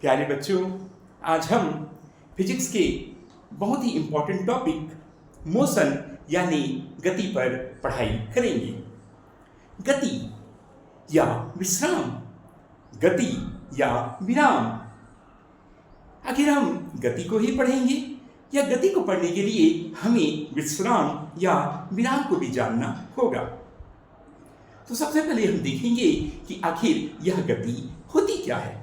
प्यारे बच्चों, आज हम फिजिक्स के बहुत ही इम्पोर्टेंट टॉपिक मोशन यानी गति पर पढ़ाई करेंगे। गति या विश्राम, गति या विराम। आखिर हम गति को ही पढ़ेंगे या गति को पढ़ने के लिए हमें विश्राम या विराम को भी जानना होगा। तो सबसे पहले हम देखेंगे कि आखिर यह गति होती क्या है।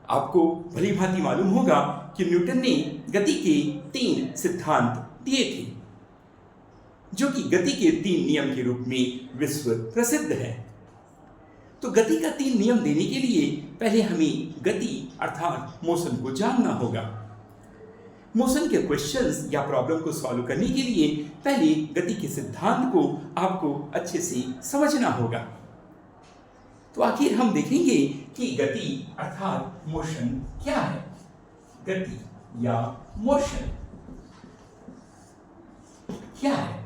आपको भली भांति मालूम होगा कि न्यूटन ने गति के 3 सिद्धांत दिए थे, जो कि गति के 3 नियम के रूप में विश्व प्रसिद्ध है। तो गति का 3 नियम देने के लिए पहले हमें गति अर्थात मोशन को जानना होगा। मोशन के क्वेश्चंस या प्रॉब्लम को सॉल्व करने के लिए पहले गति के सिद्धांत को आपको अच्छे से समझना होगा। तो आखिर हम देखेंगे कि गति अर्थात मोशन क्या है। गति या मोशन क्या है,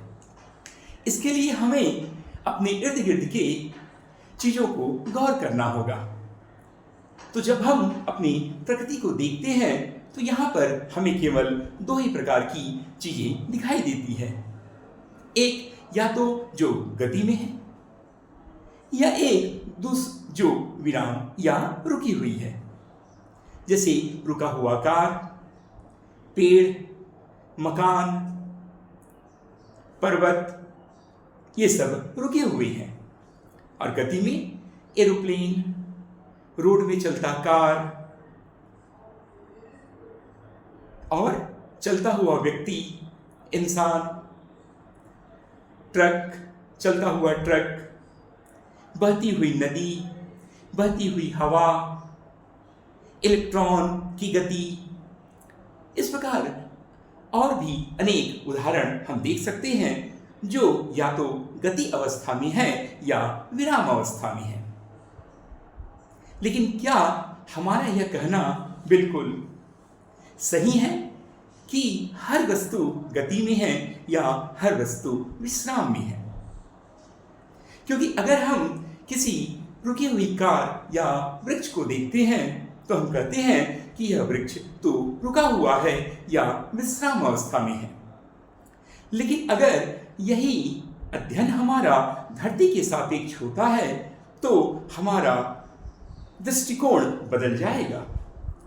इसके लिए हमें अपने इर्द गिर्द के चीजों को गौर करना होगा। तो जब हम अपनी प्रकृति को देखते हैं तो यहाँ पर हमें केवल 2 ही प्रकार की चीजें दिखाई देती है। एक या तो जो गति में है, या एक जो विराम या रुकी हुई है। जैसे रुका हुआ कार, पेड़, मकान, पर्वत, ये सब रुके हुए हैं। और गति में एरोप्लेन, रोड में चलता कार और चलता हुआ व्यक्ति, इंसान, ट्रक, चलता हुआ ट्रक, बहती हुई नदी, बहती हुई हवा, इलेक्ट्रॉन की गति। इस प्रकार और भी अनेक उदाहरण हम देख सकते हैं जो या तो गति अवस्था में है या विराम अवस्था में है। लेकिन क्या हमारा यह कहना बिल्कुल सही है कि हर वस्तु गति में है या हर वस्तु विश्राम में है? क्योंकि अगर हम किसी रुकी हुई कार या वृक्ष को देखते हैं तो हम कहते हैं कि यह वृक्ष तो रुका हुआ है या विश्राम अवस्था में है। लेकिन अगर यही अध्ययन हमारा धरती के सापेक्ष होता है तो हमारा दृष्टिकोण बदल जाएगा,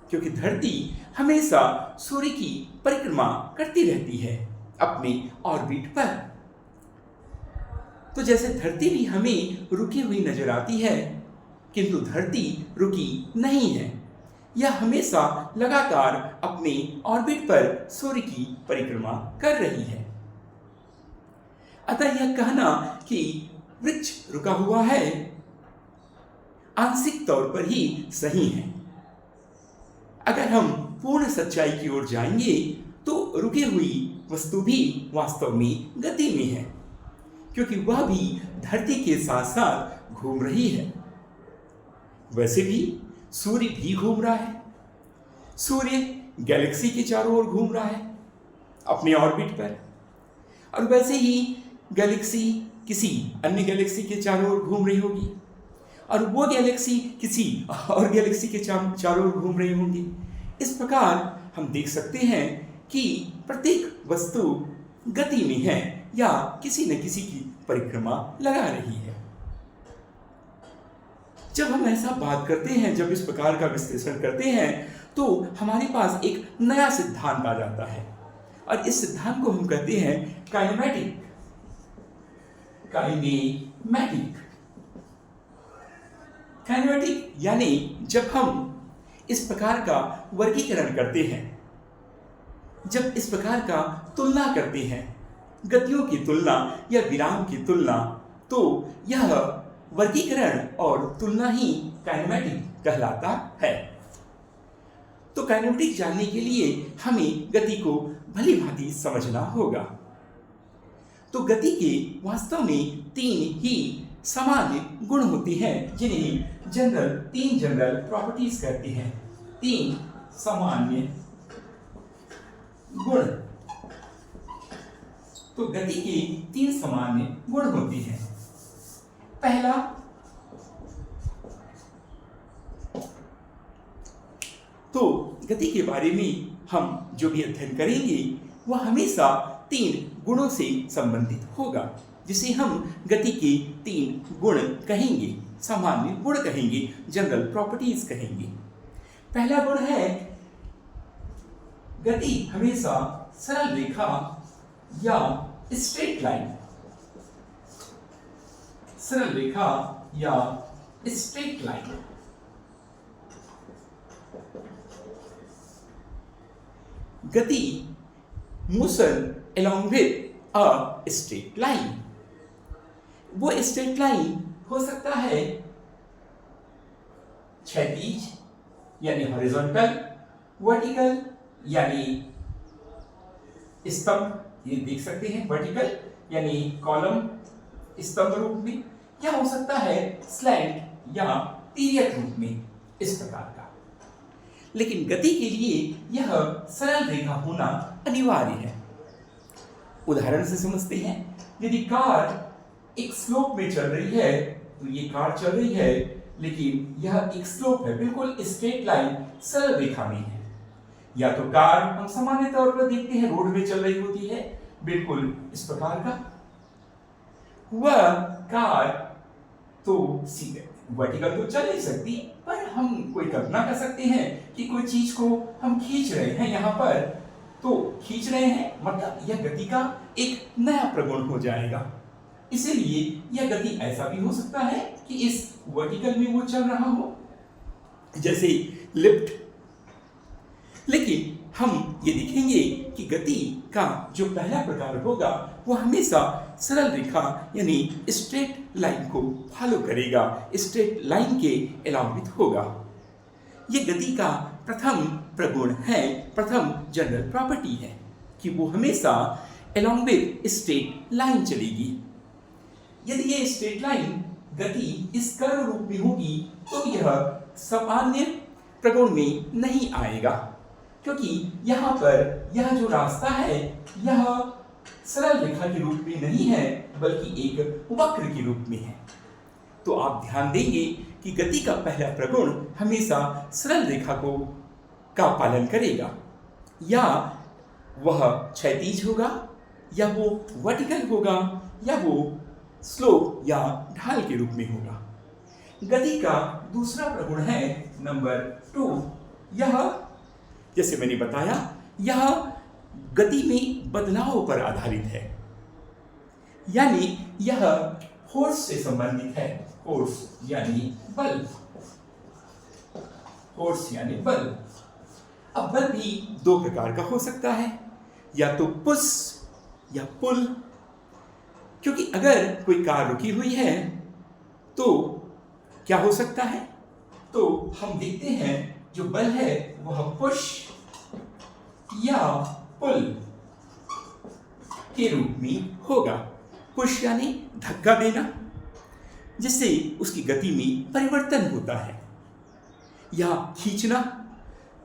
क्योंकि धरती हमेशा सूर्य की परिक्रमा करती रहती है अपने ऑर्बिट पर। तो जैसे धरती भी हमें रुकी हुई नजर आती है, किंतु धरती रुकी नहीं है, यह हमेशा लगातार अपने ऑर्बिट पर सूर्य की परिक्रमा कर रही है। अतः यह कहना कि वृक्ष रुका हुआ है आंशिक तौर पर ही सही है। अगर हम पूर्ण सच्चाई की ओर जाएंगे तो रुकी हुई वस्तु भी वास्तव में गति में है, क्योंकि वह भी धरती के साथ साथ घूम रही है। वैसे भी सूर्य भी घूम रहा है। सूर्य गैलेक्सी के चारों ओर घूम रहा है अपने ऑर्बिट पर, और वैसे ही गैलेक्सी किसी अन्य गैलेक्सी के चारों ओर घूम रही होगी, और वो गैलेक्सी किसी और गैलेक्सी के चारों ओर घूम रही होंगी। इस प्रकार हम देख सकते हैं कि प्रत्येक वस्तु गति में है या किसी न किसी की परिक्रमा लगा रही है। जब हम ऐसा बात करते हैं, जब इस प्रकार का विश्लेषण करते हैं, तो हमारे पास एक नया सिद्धांत आ जाता है, और इस सिद्धांत को हम कहते हैं काइनेमैटिक। काइनेमैटिक यानी जब हम इस प्रकार का वर्गीकरण करते हैं, जब इस प्रकार का तुलना करते हैं, गतियों की तुलना या विराम की तुलना, तो यह वर्गीकरण और तुलना ही काइनेमैटिक कहलाता है। तो काइनेमैटिक जानने के लिए हमें गति को भली भांति समझना होगा। तो गति के वास्तव में 3 ही सामान्य गुण होती हैं, जिन्हें 3 जनरल प्रॉपर्टीज कहते हैं। 3 सामान्य गुण। तो गति के 3 सामान्य गुण होते हैं। पहला तो गति के बारे में हम जो भी अध्ययन करेंगे वह हमेशा 3 गुणों से संबंधित होगा, जिसे हम गति के 3 गुण कहेंगे, सामान्य गुण कहेंगे, जनरल प्रॉपर्टीज कहेंगे। पहला गुण है गति हमेशा सरल रेखा या स्ट्रेट लाइन, सरल रेखा या स्ट्रेट लाइन। गति motion along with a straight line, वो स्ट्रेट लाइन हो सकता है क्षैतिज यानी हॉरिजॉन्टल, वर्टिकल यानी स्तंभ, ये देख सकते हैं, वर्टिकल यानी कॉलम स्तंभ रूप में, या हो सकता है स्लैंट या तिर्यक रूप में, इस प्रकार का। लेकिन गति के लिए यह सरल रेखा होना अनिवार्य है। उदाहरण से समझते हैं, यदि कार एक स्लोप में चल रही है तो ये कार चल रही है, लेकिन यह एक स्लोप है, बिल्कुल स्ट्रेट लाइन सरल रेखा में है। या तो कार हम सामान्य तौर पर देखते हैं रोड में चल रही होती है, बिल्कुल इस प्रकार का, वह कार तो सीधे वर्टिकल तो चल नहीं सकती, पर हम कोई कल्पना कर सकते हैं कि कोई चीज को हम खींच रहे हैं, यहाँ पर तो खींच रहे हैं, मतलब यह गति का एक नया प्रगुण हो जाएगा। इसीलिए यह गति ऐसा भी हो सकता है कि इस वर्टिकल में वो चल रहा हो, जैसे लिफ्ट। लेकिन हम ये देखेंगे कि गति का जो पहला प्रकार होगा वो हमेशा सरल रेखा यानी स्ट्रेट लाइन को फॉलो करेगा, स्ट्रेट लाइन के अलाउंवित होगा। ये गति का प्रथम प्रगुण है, प्रथम जनरल प्रॉपर्टी है कि वो हमेशा along with स्ट्रेट लाइन चलेगी। यदि ये स्ट्रेट लाइन गति इस कर्व रूप में होगी तो यह सामान्य प्रगुण में नहीं आएगा, क्योंकि यहाँ पर यह जो रास्ता है यह सरल रेखा के रूप में नहीं है, बल्कि एक वक्र के रूप में है। तो आप ध्यान देंगे कि गति का पहला प्रगुण हमेशा सरल रेखा का पालन करेगा, या वह क्षैतिज होगा, या वो वर्टिकल होगा, या वो स्लोप या ढाल के रूप में होगा। गति का दूसरा प्रगुण है नंबर 2। यह, जैसे मैंने बताया, यह गति में बदलाव पर आधारित है, यानी यह फोर्स से संबंधित है। फोर्स यानी बल, फोर्स यानी बल। अब बल भी 2 प्रकार का हो सकता है, या तो पुश या पुल। क्योंकि अगर कोई कार रुकी हुई है तो क्या हो सकता है, तो हम देखते हैं जो बल है वह पुश या पुल के रूप में होगा। पुश यानी धक्का देना, जिससे उसकी गति में परिवर्तन होता है, या खींचना,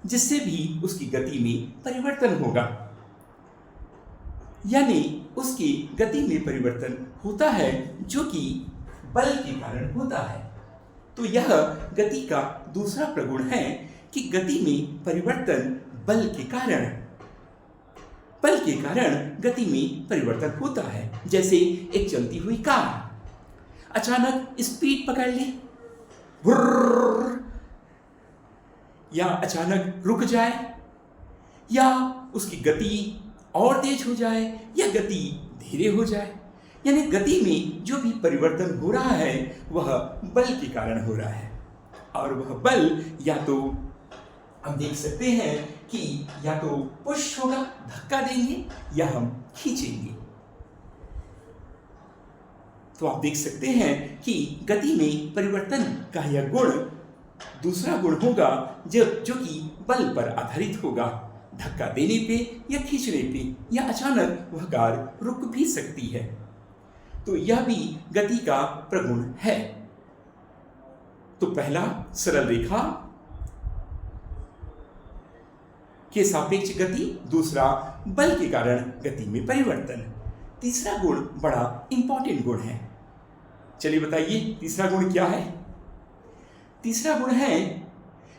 जिससे भी उसकी गति में परिवर्तन होगा, यानी उसकी गति में परिवर्तन होता है जो कि बल के कारण होता है। तो यह गति का दूसरा प्रगुण है कि गति में परिवर्तन बल के कारण गति में परिवर्तन होता है। जैसे एक चलती हुई कार अचानक स्पीड पकड़ ले, या अचानक रुक जाए, या उसकी गति और तेज हो जाए, या गति धीरे हो जाए, यानी गति में जो भी परिवर्तन हो रहा है वह बल के कारण हो रहा है। और वह बल या तो हम देख सकते हैं कि या तो पुश होगा, धक्का देंगे, या हम खींचेंगे। तो आप देख सकते हैं कि गति में परिवर्तन का यह गुण दूसरा गुण होगा जो कि बल पर आधारित होगा, धक्का देने पे या खींचने पे, या अचानक वह कार रुक भी सकती है। तो यह भी गति का प्रगुण है। तो पहला सरल रेखा के सापेक्ष गति, दूसरा बल के कारण गति में परिवर्तन, तीसरा गुण बड़ा इंपॉर्टेंट गुण है। चलिए बताइए तीसरा गुण क्या है। तीसरा गुण है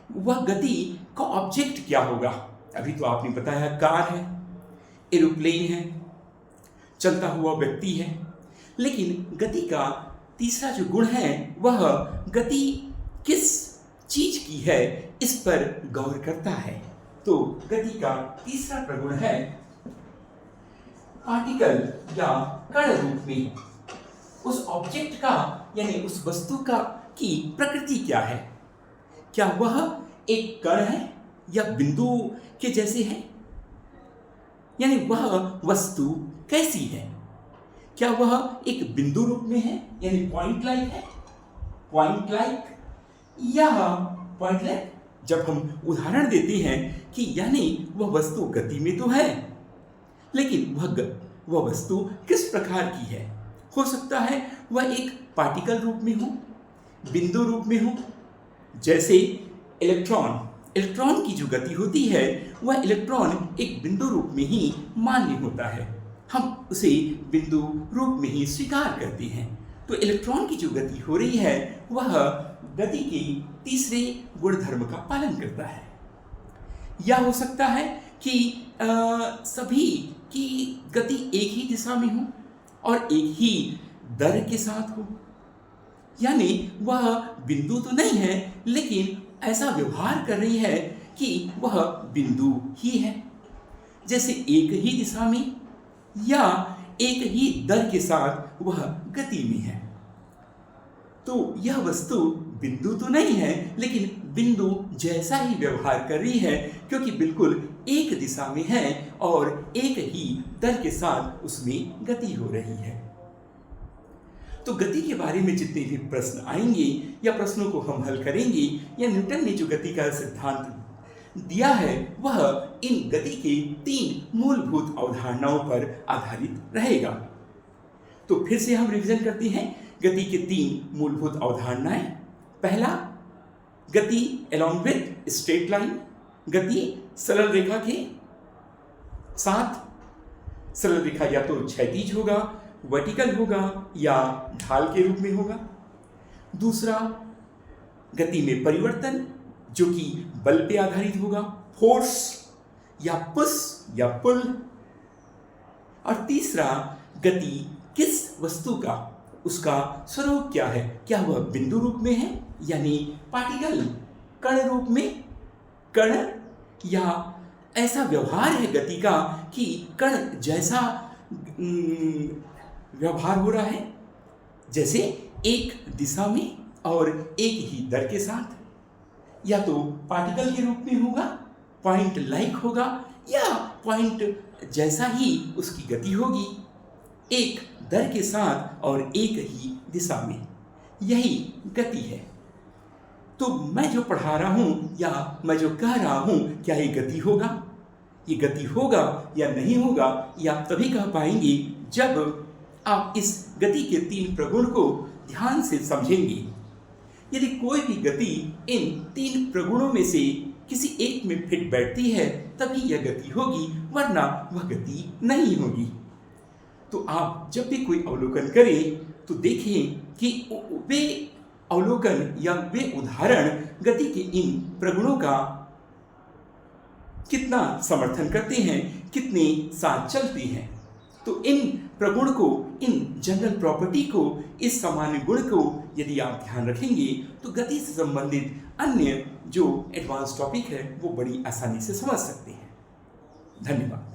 वह गति का ऑब्जेक्ट क्या होगा। अभी तो आपने बताया कार है, एरोप्लेन है, चलता हुआ व्यक्ति है, लेकिन गति का तीसरा जो गुण है वह गति किस चीज की है इस पर गौर करता है। तो गति का तीसरा प्रगुण है पार्टिकल या कण रूप में उस ऑब्जेक्ट का यानी उस वस्तु का की प्रकृति क्या है। क्या वह एक कण है या बिंदु के जैसे है, यानी वह वस्तु कैसी है। क्या वह एक बिंदु रूप में है यानी पॉइंट लाइक है, पॉइंट लाइक या पॉइंट लाइक जब हम उदाहरण देते हैं कि यानी वह वस्तु गति में तो है लेकिन वह वस्तु किस प्रकार की है। हो सकता है वह एक पार्टिकल रूप में हो, बिंदु रूप में हो, जैसे इलेक्ट्रॉन की जो गति होती है वह इलेक्ट्रॉन एक बिंदु रूप में ही मान्य होता है, हम उसे बिंदु रूप में ही स्वीकार करते हैं। तो इलेक्ट्रॉन की जो गति हो रही है वह गति के तीसरे गुणधर्म का पालन करता है। या हो सकता है कि सभी की गति एक ही दिशा में हो और एक ही दर के साथ हो, यानी वह बिंदु तो नहीं है लेकिन ऐसा व्यवहार कर रही है कि वह बिंदु ही है, जैसे एक ही दिशा में या एक ही दर के साथ वह गति में है। तो यह वस्तु बिंदु तो नहीं है लेकिन बिंदु जैसा ही व्यवहार कर रही है क्योंकि बिल्कुल एक दिशा में है और एक ही दर के साथ उसमें गति हो रही है। तो गति के बारे में जितने भी प्रश्न आएंगे या प्रश्नों को हम हल करेंगे या न्यूटन ने जो गति का सिद्धांत दिया है वह इन गति के 3 मूलभूत अवधारणाओं पर आधारित रहेगा। तो फिर से हम रिवीजन करते हैं गति के 3 मूलभूत अवधारणाएं। पहला, गति along with स्ट्रेट लाइन, गति सरल रेखा के साथ। सरल रेखा या तो क्षैतिज होगा, वर्टिकल होगा या ढाल के रूप में होगा। दूसरा, गति में परिवर्तन जो कि बल पे आधारित होगा, फोर्स या पुश या पुल। और तीसरा, गति किस वस्तु का, उसका स्वरूप क्या है, क्या वह बिंदु रूप में है यानी पार्टिकल, कण रूप में कण, या ऐसा व्यवहार है गति का कि कण जैसा व्यवहार हो रहा है, जैसे एक दिशा में और एक ही दर के साथ। या तो पार्टिकल के रूप में होगा, पॉइंट लाइक होगा, या पॉइंट जैसा ही उसकी गति होगी, एक दर के साथ और एक ही दिशा में। यही गति है। तो मैं जो पढ़ा रहा हूं या मैं जो कह रहा हूं, क्या ये गति होगा? ये गति होगा या नहीं होगा, ये आप तभी कह पाएंगे जब आप इस गति के 3 प्रगुण को ध्यान से समझेंगे। यदि कोई भी गति इन 3 प्रगुणों में से किसी एक में फिट बैठती है तभी यह गति होगी, वरना वह गति नहीं होगी। तो आप जब भी कोई अवलोकन करें तो देखें कि वे अवलोकन या वे उदाहरण गति के इन प्रगुणों का कितना समर्थन करते हैं, कितने साथ चलते हैं। तो इन प्रगुण को, इन जनरल प्रॉपर्टी को, इस सामान्य गुण को यदि आप ध्यान रखेंगे तो गति से संबंधित अन्य जो एडवांस टॉपिक है वो बड़ी आसानी से समझ सकते हैं। धन्यवाद।